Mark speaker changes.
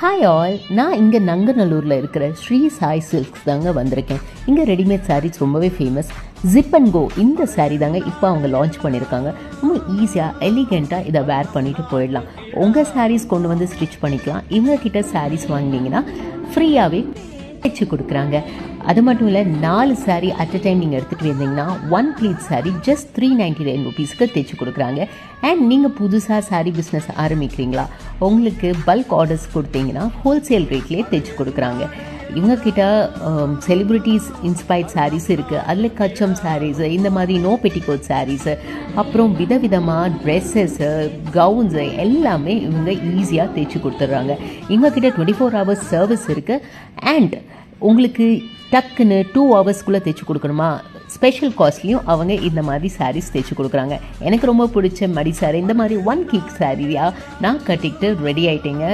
Speaker 1: Hi all, நான் இங்கே நங்கநல்லூரில் இருக்கிற ஸ்ரீ சாய் சில்க்ஸ் தாங்க வந்திருக்கேன். இங்கே ரெடிமேட் சாரீஸ் ரொம்பவே ஃபேமஸ். ஜிப் அண்ட் கோ இந்த சாரீ தாங்க இப்போ அவங்க லான்ச் பண்ணியிருக்காங்க. ரொம்ப ஈஸியாக எலிகெண்ட்டாக இதை வேர் பண்ணிவிட்டு போயிடலாம். உங்கள் சாரீஸ் கொண்டு வந்து ஸ்டிச் பண்ணிக்கலாம். இவங்கக்கிட்ட சாரீஸ் வாங்கினீங்கன்னா ஃப்ரீயாகவே தைச்சு கொடுக்குறாங்க. அது மட்டும் இல்லை, 4 சாரீ அட் அ டைம் நீங்கள் எடுத்துகிட்டு வந்தீங்கன்னா 1 ப்ளீட் சாரீ ஜஸ்ட் 399 ருபீஸ்க்கு தைச்சு கொடுக்குறாங்க. அண்ட் நீங்கள் புதுசாக சாரீ பிஸ்னஸ் ஆரம்பிக்கிறீங்களா, உங்களுக்கு பல்க் ஆர்டர்ஸ் கொடுத்தீங்கன்னா ஹோல்சேல் ரேட்லேயே தைச்சு கொடுக்குறாங்க. இவங்கக்கிட்ட செலிப்ரிட்டிஸ் இன்ஸ்பயர்ட் சாரீஸ் இருக்குது. அதில் கச்சம் சாரீஸு, இந்த மாதிரி நோ பெட்டிகோட் சாரீஸு, அப்புறம் விதவிதமாக ட்ரெஸ்ஸஸ்ஸு, கவுன்ஸு எல்லாமே இவங்க ஈஸியாக தைச்சு கொடுத்துட்றாங்க. இவங்கக்கிட்ட 24 hours சர்வீஸ் இருக்குது. அண்ட் உங்களுக்கு டக்குன்னு 2 hours தைச்சு கொடுக்கணுமா, ஸ்பெஷல் காஸ்ட்லேயும் அவங்க இந்த மாதிரி சாரீஸ் தைச்சு கொடுக்குறாங்க. எனக்கு ரொம்ப பிடிச்ச மடி சாரீ, இந்த மாதிரி 1 கிக் சாரியாக நான் கட்டிக்கிட்டு ரெடி ஆகிட்டேங்க.